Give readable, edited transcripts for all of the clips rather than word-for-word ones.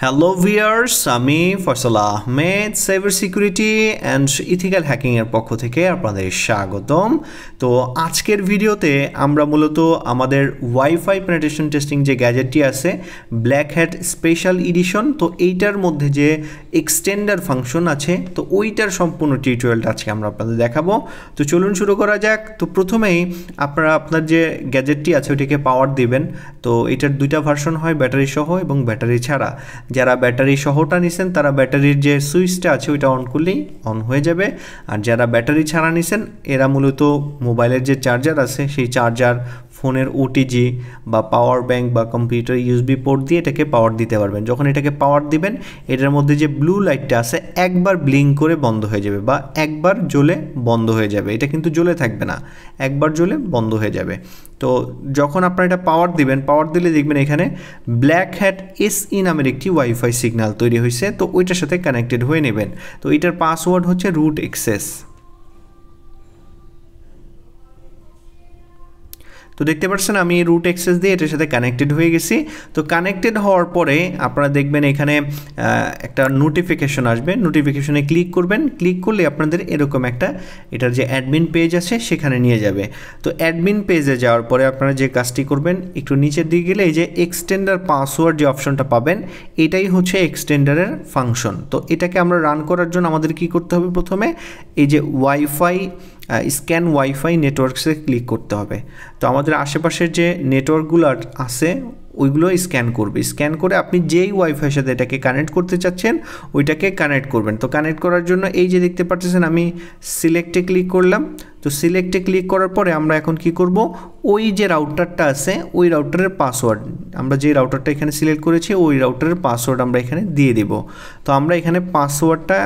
Hello viewers, আমি Faisal Ahmed cyber security and ethical hacking এর পক্ষ থেকে আপনাদের স্বাগতম। তো আজকের ভিডিওতে আমরা মূলত আমাদের ওয়াইফাই পেনিট্রেশন টেস্টিং যে গ্যাজেটটি আছে ব্ল্যাক হ্যাট স্পেশাল এডিশন, তো এইটার মধ্যে যে এক্সটেন্ডার ফাংশন আছে তো ওইটার সম্পূর্ণ টিউটোরিয়ালটা আজকে আমরা আপনাদের দেখাবো। তো চলুন শুরু করা যাক। তো প্রথমেই আপনারা আপনার যে গ্যাজেটটি আছে ওইটাকে পাওয়ার দিবেন। তো এটার দুইটা ভার্সন হয়, ব্যাটারি সহ এবং ব্যাটারি ছাড়া। যারা ব্যাটারি সহটা নিছেন তারা ব্যাটারির যে সুইচটা আছে ওইটা অন করলেই অন হয়ে যাবে, আর যারা ব্যাটারি ছাড়া নিছেন এরা মূলত মোবাইলের যে চার্জার আছে সেই চার্জার, ফোনের ওটিজি বা পাওয়ার ব্যাংক বা কম্পিউটার ইউএসবি পোর্ট দিয়ে এটাকে পাওয়ার দিতে পারবেন। যখন এটাকে পাওয়ার দিবেন এটার মধ্যে যে ব্লু লাইটটা আছে একবার ব্লিঙ্ক করে বন্ধ হয়ে যাবে বা একবার জ্বলে বন্ধ হয়ে যাবে। এটা কিন্তু জ্বলে থাকবে না, একবার জ্বলে বন্ধ হয়ে যাবে। তো যখন আপনারা এটা পাওয়ার দিবেন, পাওয়ার দিলে দেখবেন এখানে ব্ল্যাক হ্যাট এসই নামের একটি ওয়াইফাই সিগন্যাল তৈরি হয়েছে। তো ওইটার সাথে কানেক্টেড হয়ে নেবেন। তো এটার পাসওয়ার্ড হচ্ছে রুট এক্সেস। তো দেখতে পাচ্ছেন আমি রুট অ্যাক্সেস দিয়ে এটার সাথে কানেক্টেড হয়ে গেছি। তো কানেক্টেড হওয়ার পরে আপনারা দেখবেন এখানে একটা নোটিফিকেশন আসবে, নোটিফিকেশনে ক্লিক করবেন। ক্লিক করলে আপনাদের এরকম একটা এটার যে অ্যাডমিন পেজ আছে সেখানে নিয়ে যাবে। তো অ্যাডমিন পেজে যাওয়ার পরে আপনারা যে কাজটি করবেন, একটু নিচের দিকে গেলে এই যে এক্সটেন্ডার পাসওয়ার্ড যে অপশনটা পাবেন এটাই হচ্ছে এক্সটেন্ডারের ফাংশন। তো এটাকে আমরা রান করার জন্য আমাদের কি করতে হবে, প্রথমে এই যে ওয়াইফাই স্ক্যান ওয়াইফাই নেটওয়ার্কসে ক্লিক করতে হবে। তো আমাদের আশেপাশের যে নেটওয়ার্কগুলো আছে ওইগুলো স্ক্যান করবে। স্ক্যান করে আপনি যেই ওয়াইফাইয়ের সাথে এটাকে কানেক্ট করতে চাচ্ছেন ওইটাকে কানেক্ট করবেন। তো কানেক্ট করার জন্য এই যে দেখতে পাচ্ছেন আমি সিলেক্টে ক্লিক করলাম। তো সিলেক্টে ক্লিক করার পরে আমরা এখন কি করব, ওই যে রাউটারটা আছে ওই রাউটারের পাসওয়ার্ড, আমরা যে রাউটারটা এখানে সিলেক্ট করেছি ওই রাউটারের পাসওয়ার্ড আমরা এখানে দিয়ে দেব। তো আমরা এখানে পাসওয়ার্ডটা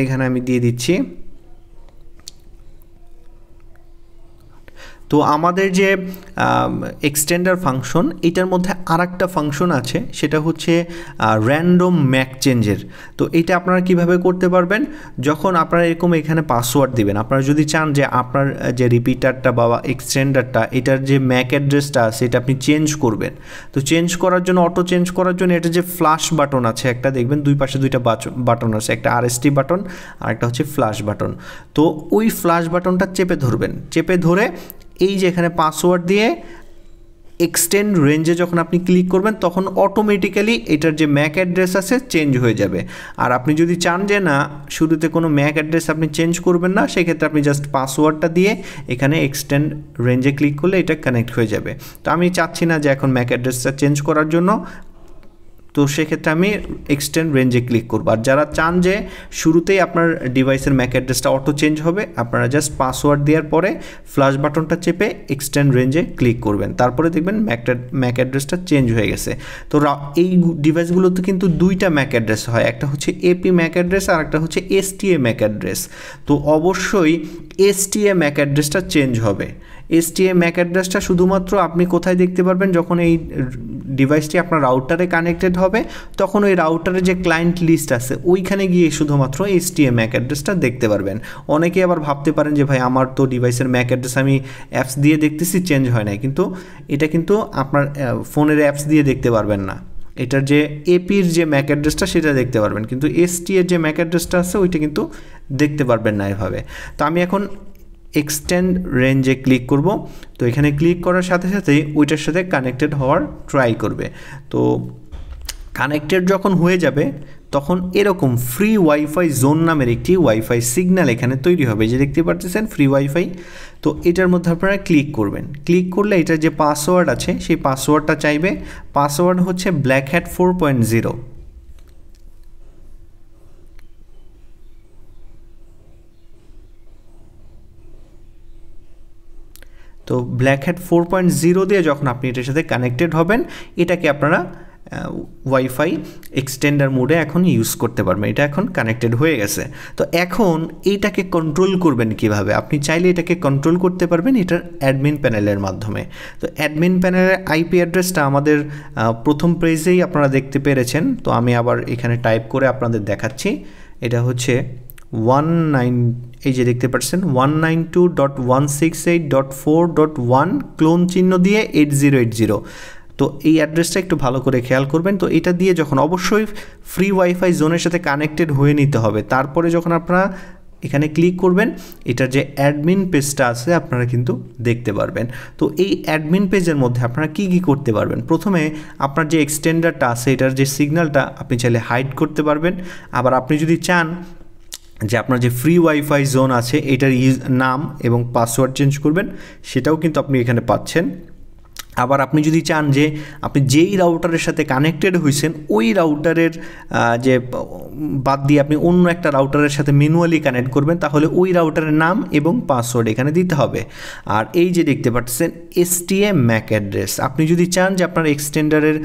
এখানে আমি দিয়ে দিচ্ছি। তো আমাদের যে এক্সটেন্ডার ফাংশন এটার মধ্যে আরেকটা ফাংশন আছে, সেটা হচ্ছে র্যান্ডম ম্যাক চেঞ্জের। তো এটা আপনারা কিভাবে করতে পারবেন, যখন আপনারা এরকম এখানে পাসওয়ার্ড দিবেন, আপনারা যদি চান যে আপনার যে রিপিটারটা বা এক্সটেন্ডারটা এটার যে ম্যাক অ্যাড্রেসটা আছে এটা আপনি চেঞ্জ করবেন। তো চেঞ্জ করার জন্য, অটো চেঞ্জ করার জন্য এটা যে ফ্ল্যাশ বাটন আছে একটা, দেখবেন দুই পাশে দুইটা বাটন আছে, একটা আরএসটি বাটন আর একটা হচ্ছে ফ্ল্যাশ বাটন। তো ওই ফ্ল্যাশ বাটনটা চেপে ধরবেন। চেপে ধরে এই যে এখানে পাসওয়ার্ড দিয়ে এক্সটেন্ড রেঞ্জে যখন আপনি ক্লিক করবেন তখন অটোমেটিক্যালি এটার যে ম্যাক অ্যাড্রেস আছে চেঞ্জ হয়ে যাবে। আর আপনি যদি চান যে না শুরুতে কোনো ম্যাক অ্যাড্রেস আপনি চেঞ্জ করবেন না, সেক্ষেত্রে আপনি জাস্ট পাসওয়ার্ডটা দিয়ে এখানে এক্সটেন্ড রেঞ্জে ক্লিক করলে এটা কানেক্ট হয়ে যাবে। তো আমি চাচ্ছি না যে এখন ম্যাক অ্যাড্রেসটা চেঞ্জ করার জন্য, তো সেক্ষেত্রে আমি এক্সটেন্ড রেঞ্জে ক্লিক করব। আর যারা চান যে শুরুতেই আপনার ডিভাইসের ম্যাক অ্যাড্রেসটা অটো চেঞ্জ হবে, আপনারা জাস্ট পাসওয়ার্ড দেওয়ার পরে ফ্ল্যাশ বাটনটা চেপে এক্সটেন্ড রেঞ্জে ক্লিক করবেন, তারপরে দেখবেন ম্যাক অ্যাড্রেসটা চেঞ্জ হয়ে গেছে। তো এই ডিভাইসগুলোতে কিন্তু দুইটা ম্যাক অ্যাড্রেস হয়, একটা হচ্ছে এপি ম্যাক অ্যাড্রেস আর একটা হচ্ছে এসটিএ ম্যাক অ্যাড্রেস। তো অবশ্যই এসটিএ ম্যাক অ্যাড্রেসটা চেঞ্জ হবে। এসটিএ ম্যাক অ্যাড্রেসটা শুধুমাত্র আপনি কোথায় দেখতে পারবেন, যখন এই ডিভাইসটি আপনার রাউটারে কানেক্টেড হবে তখন ওই রাউটারের যে ক্লায়েন্ট লিস্ট আছে ওইখানে গিয়ে শুধুমাত্র এসটিএ ম্যাক অ্যাড্রেসটা দেখতে পারবেন। অনেকে আবার ভাবতে পারেন যে ভাই আমার তো ডিভাইসের ম্যাক অ্যাড্রেস আমি অ্যাপস দিয়ে দেখতেছি চেঞ্জ হয় নাই, কিন্তু এটা কিন্তু আপনার ফোনের অ্যাপস দিয়ে দেখতে পারবেন না। এটার যে এপির যে ম্যাক অ্যাড্রেসটা সেটা দেখতে পারবেন, কিন্তু এসটি এর যে ম্যাক অ্যাড্রেসটা আছে ওইটা কিন্তু দেখতে পারবেন না এভাবে। তো আমি এখন এক্সটেন্ড রেঞ্জে ক্লিক করব। তো এখানে ক্লিক করার সাথে সাথেই ওইটার সাথে কানেক্টেড হওয়ার ট্রাই করবে। তো কানেক্টেড যখন হয়ে যাবে তখন এরকম ফ্রি ওয়াইফাই জোন নামের একটি ওয়াইফাই সিগন্যাল এখানে তৈরি হবে, যে দেখতে পাচ্ছেন ফ্রি ওয়াইফাই। তো এটার মধ্যে আপনারা ক্লিক করবেন। ক্লিক করলে এটার যে পাসওয়ার্ড আছে সেই পাসওয়ার্ডটা চাইবে। পাসওয়ার্ড হচ্ছে ব্ল্যাক হ্যাট 4.0। তো ব্ল্যাক হ্যাট 4.0 দিয়ে যখন আপনি এটার সাথে কানেক্টেড হবেন এটাকে আপনারা ওয়াইফাই এক্সটেন্ডার মোডে এখন ইউজ করতে পারবেন। এটা এখন কানেক্টেড হয়ে গেছে। তো এখন এইটাকে কন্ট্রোল করবেন কিভাবে, আপনি চাইলে এটাকে কন্ট্রোল করতে পারবেন এটার অ্যাডমিন প্যানেলের মাধ্যমে। তো অ্যাডমিন প্যানেলের আইপি অ্যাড্রেসটা আমাদের প্রথম পেজেই আপনারা দেখতে পেরেছেন। তো আমি আবার এখানে টাইপ করে আপনাদের দেখাচ্ছি। এটা হচ্ছে 19, এই যে দেখতে পাচ্ছেন 192.168.4.1 ক্লোন চিহ্ন দিয়ে 8080। তো তো এই অ্যাড্রেসটা একটু ভালো করে খেয়াল করবেন। তো এটা দিয়ে যখন অবশ্যই ফ্রি ওয়াইফাই জোনের সাথে কানেক্টেড হয়ে নিতে হবে, তারপরে যখন আপনারা এখানে ক্লিক করবেন এটার যে অ্যাডমিন পেজটা আছে আপনারা কিন্তু দেখতে পারবেন। তো এই অ্যাডমিন পেজের মধ্যে আপনারা কি কি করতে পারবেন, প্রথমে আপনার যে এক্সটেন্ডারটা আছে এটার যে সিগন্যালটা আপনি চাইলে হাইড করতে পারবেন। আবার আপনি যদি চান যে আপনার যে ফ্রি ওয়াইফাই জোন আছে এটার নাম এবং পাসওয়ার্ড চেঞ্জ করবেন, সেটাও কিন্তু আপনি এখানে পাচ্ছেন। আবার আপনি যদি চান যে আপনি যেই রাউটারের সাথে কানেক্টেড হয়েছেন ওই রাউটারের যে বাদ দিয়ে আপনি অন্য একটা রাউটারের সাথে ম্যানুয়ালি কানেক্ট করবেন, তাহলে ওই রাউটারের নাম এবং পাসওয়ার্ড এখানে দিতে হবে। আর এই যে দেখতে পাচ্ছেন STA ম্যাক অ্যাড্রেস, আপনি যদি চান যে আপনার এক্সটেন্ডারের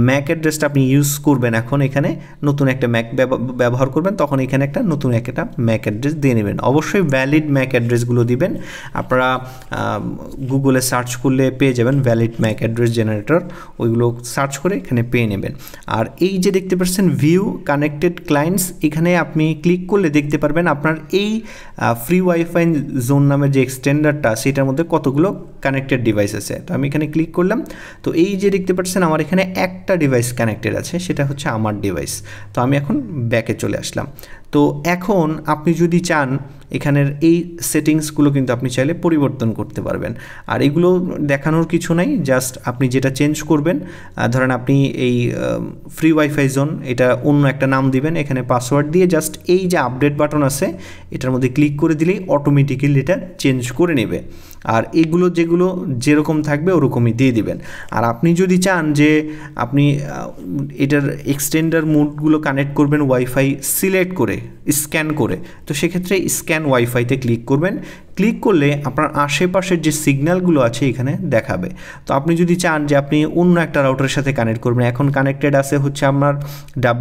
ম্যাক অ্যাড্রেসটা আপনি ইউজ করবেন, এখন এখানে নতুন একটা ম্যাক ব্যবহার করবেন, তখন এখানে একটা নতুন একটা ম্যাক অ্যাড্রেস দিয়ে নেবেন। অবশ্যই ভ্যালিড ম্যাক অ্যাড্রেসগুলো দিবেন, আপনারা গুগলে সার্চ করলে পেয়ে যাবেন ভ্যালিড ম্যাক অ্যাড্রেস জেনারেটর, ওইগুলো সার্চ করে এখানে পেয়ে নেবেন। আর এই যে দেখতে পাচ্ছেন ভিউ কানেক্টেড ক্লায়েন্টস, এখানে আপনি ক্লিক করলে দেখতে পারবেন আপনার এই ফ্রি ওয়াইফাই জোন নামের যে এক্সটেন্ডারটা সেটার মধ্যে কতগুলো কানেক্টেড ডিভাইস আছে। তো আমি এখানে ক্লিক করলাম, তো এই যে দেখতে পাচ্ছেন আমার এখানে একটা ডিভাইস কানেক্টেড আছে, সেটা হচ্ছে আমার ডিভাইস। তো আমি এখন ব্যাকে চলে আসলাম। তো এখন আপনি যদি চান এখানের এই সেটিংসগুলো কিন্তু আপনি চাইলে পরিবর্তন করতে পারবেন। আর এগুলো দেখানোর কিছু নাই, জাস্ট আপনি যেটা চেঞ্জ করবেন, ধরেন আপনি এই ফ্রি ওয়াইফাই জোন এটা অন্য একটা নাম দিবেন, এখানে পাসওয়ার্ড দিয়ে জাস্ট এই যে আপডেট বাটন আছে এটার মধ্যে ক্লিক করে দিলেই অটোমেটিক্যালি এটা চেঞ্জ করে নেবে। আর এগুলো যেগুলো যেরকম থাকবে ওরকমই দিয়ে দিবেন। আর আপনি যদি চান যে আপনি এটার এক্সটেন্ডার মোডগুলো কানেক্ট করবেন ওয়াইফাই সিলেক্ট করে স্ক্যান করে, তো সেক্ষেত্রে স্ক্যান ওয়াইফাইতে ক্লিক করবেন। ক্লিক করলে আপনার আশেপাশের যে সিগন্যালগুলো আছে এখানে দেখাবে। তো আপনি যদি চান যে আপনি অন্য একটা রাউটারের সাথে কানেক্ট করবেন, এখন কানেক্টেড আছে হচ্ছে আমার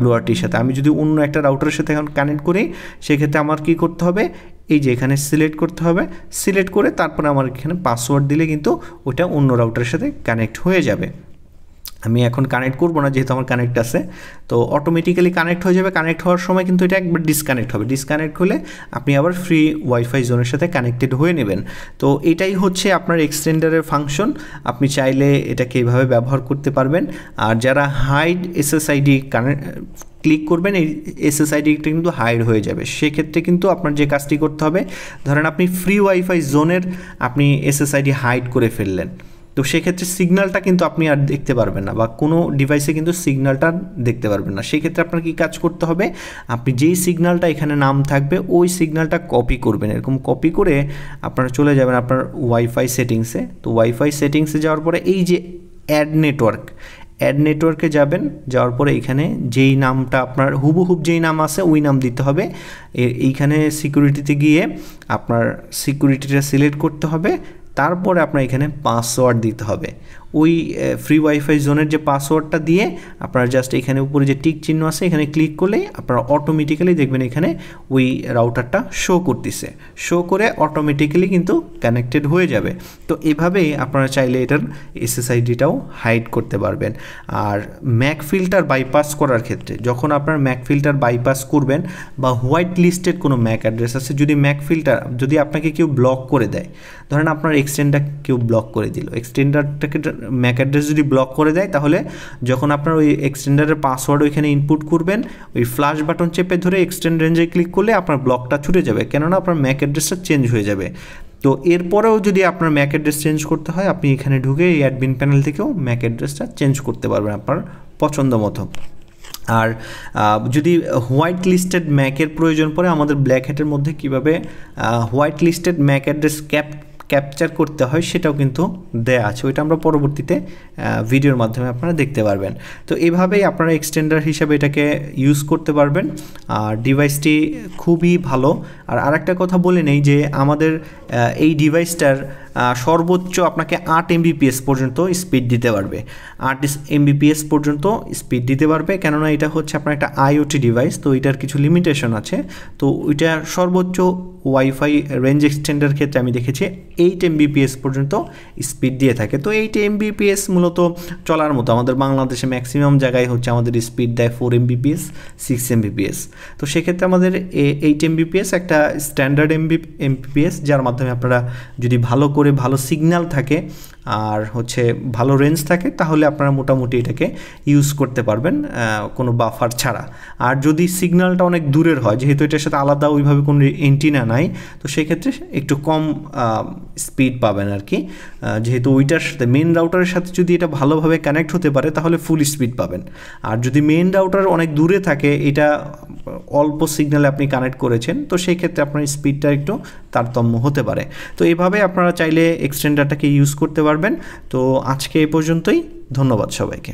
WRTর সাথে, আমি যদি অন্য একটা রাউটারের সাথে এখন কানেক্ট করি সেক্ষেত্রে আমার কি করতে হবে, এই যে এখানে সিলেক্ট করতে হবে, সিলেক্ট করে তারপরে আমার এখানে পাসওয়ার্ড দিলে কিন্তু ওটা অন্য রাউটারের সাথে কানেক্ট হয়ে যাবে। আমি এখন কানেক্ট করব না যেহেতু আমার কানেক্ট আছে, তো অটোমেটিক্যালি কানেক্ট হয়ে যাবে। কানেক্ট হওয়ার সময় কিন্তু এটা একবার ডিসকানেক্ট হবে, ডিসকানেক্ট হলে আপনি আবার ফ্রি ওয়াইফাই জোনের সাথে কানেক্টেড হয়ে নেবেন। তো এটাই হচ্ছে আপনার এক্সটেন্ডারের ফাংশন, আপনি চাইলে এটাকে এইভাবে ব্যবহার করতে পারবেন। আর যারা হাইড SSID ক্লিক করবেন এই SSIDটা কিন্তু হাইড হয়ে যাবে, সেক্ষেত্রে কিন্তু আপনার যে কাজটি করতে হবে, ধরেন আপনি ফ্রি ওয়াইফাই জোনের আপনি SSID হাইড করে ফেললেন, তো সেক্ষেত্রে সিগন্যালটা কিন্তু আপনি আর দেখতে পারবেন না, বা কোনো ডিভাইসে কিন্তু সিগন্যালটা দেখতে পারবেন না। সেক্ষেত্রে আপনার কী কাজ করতে হবে, আপনি যেই সিগন্যালটা এখানে নাম থাকবে ওই সিগন্যালটা কপি করবেন, এরকম কপি করে আপনারা চলে যাবেন আপনার ওয়াইফাই সেটিংসে। তো ওয়াইফাই সেটিংসে যাওয়ার পরে এই যে অ্যাড নেটওয়ার্কে যাবেন, যাওয়ার পরে এখানে যেই নামটা আপনার হুবহুব যেই নাম আছে ওই নাম দিতে হবে। এইখানে সিকিউরিটিতে গিয়ে আপনার সিকিউরিটিটা সিলেক্ট করতে হবে, তারপরে আপনার এখানে পাসওয়ার্ড দিতে হবে। ওই ফ্রি ওয়াইফাই জোনের যে পাসওয়ার্ডটা দিয়ে আপনারা জাস্ট এখানে উপরে যে টিক চিহ্ন আছে এখানে ক্লিক করলে আপনারা অটোমেটিক্যালি দেখবেন এখানে ওই রাউটারটা শো করতেছে, শো করে অটোমেটিক্যালি কিন্তু কানেক্টেড হয়ে যাবে। তো এভাবেই আপনারা চাইলে এটার SSIDটাও হাইড করতে পারবেন। আর ম্যাক ফিল্টার বাইপাস করার ক্ষেত্রে যখন আপনার ম্যাক ফিল্টার বাইপাস করবেন বা হোয়াইট লিস্টেড কোনো ম্যাক অ্যাড্রেস আছে, যদি ম্যাক ফিল্টার যদি আপনাকে কেউ ব্লক করে দেয়, ধরেন আপনার এক্সটেন্ডার কেউ ব্লক করে দিল, এক্সটেন্ডারটাকে ম্যাক অ্যাড্রেস যদি ব্লক করে দেয়, তাহলে যখন আপনার ওই এক্সটেন্ডারের পাসওয়ার্ড ওইখানে ইনপুট করবেন, ওই ফ্ল্যাশ বাটন চেপে ধরে এক্সটেন্ড রেঞ্জে ক্লিক করলে আপনার ব্লকটা ছুটে যাবে, কেননা আপনার ম্যাক অ্যাড্রেসটা চেঞ্জ হয়ে যাবে। তো এরপরেও যদি আপনার ম্যাক অ্যাড্রেস চেঞ্জ করতে হয়, আপনি এখানে ঢুকে এই অ্যাডমিন প্যানেল থেকেও ম্যাক অ্যাড্রেসটা চেঞ্জ করতে পারবেন আপনার পছন্দ মতো। আর যদি হোয়াইট লিস্টেড ম্যাকের প্রয়োজন পড়ে, আমাদের ব্ল্যাক হ্যাটের মধ্যে কীভাবে white listed Mac address capture করতে হয় সেটাও কিন্তু দেয়া আছে, ওইটা আমরা পরবর্তীতে ভিডিওর মাধ্যমে আপনারা দেখতে পারবেন। তো এভাবেই আপনারা এক্সটেন্ডার হিসাবে এটাকে ইউজ করতে পারবেন। আর ডিভাইসটি খুবই ভালো। আর আরেকটা কথা বলে নেই যে আমাদের এই ডিভাইসটার সর্বোচ্চ আপনাকে 8 Mbps পর্যন্ত স্পিড দিতে পারবে, 8 Mbps পর্যন্ত স্পিড দিতে পারবে, কেননা এটা হচ্ছে আপনার একটা IoT ডিভাইস, তো এটার কিছু লিমিটেশন আছে। তো ওইটা সর্বোচ্চ ওয়াইফাই রেঞ্জ এক্সটেন্ডার ক্ষেত্রে আমি দেখেছি 8 Mbps পর্যন্ত স্পিড দিয়ে থাকে। তো 8 Mbps মূলত চলার মতো, আমাদের বাংলাদেশে ম্যাক্সিমাম জায়গায় হচ্ছে আমাদের স্পিড দেয় 4 Mbps 6 Mbps। তো সেক্ষেত্রে আমাদের 8 Mbps একটা স্ট্যান্ডার্ড Mbps, যার মাধ্যমে আপনারা যদি ভালো করে করে ভালো সিগন্যাল থাকে আর হচ্ছে ভালো রেঞ্জ থাকে, তাহলে আপনারা মোটামুটি এটাকে ইউজ করতে পারবেন কোনো বাফার ছাড়া। আর যদি সিগন্যালটা অনেক দূরের হয়, যেহেতু এটার সাথে আলাদা ওইভাবে কোনো এন্টিনা নাই, তো সেক্ষেত্রে একটু কম স্পিড পাবেন আর কি। যেহেতু ওইটার সাথে মেন রাউটারের সাথে যদি এটা ভালোভাবে কানেক্ট হতে পারে তাহলে ফুল স্পিড পাবেন। আর যদি মেন রাউটার অনেক দূরে থাকে, এটা অল্প সিগন্যালে আপনি কানেক্ট করেছেন, তো সেই ক্ষেত্রে আপনার স্পিডটা একটু তারতম্য হতে পারে। তো এইভাবে আপনারা চাইলে এক্সটেন্ডারটাকে ইউজ করতে পারবেন। তো আজকে এই পর্যন্তই, ধন্যবাদ সবাইকে।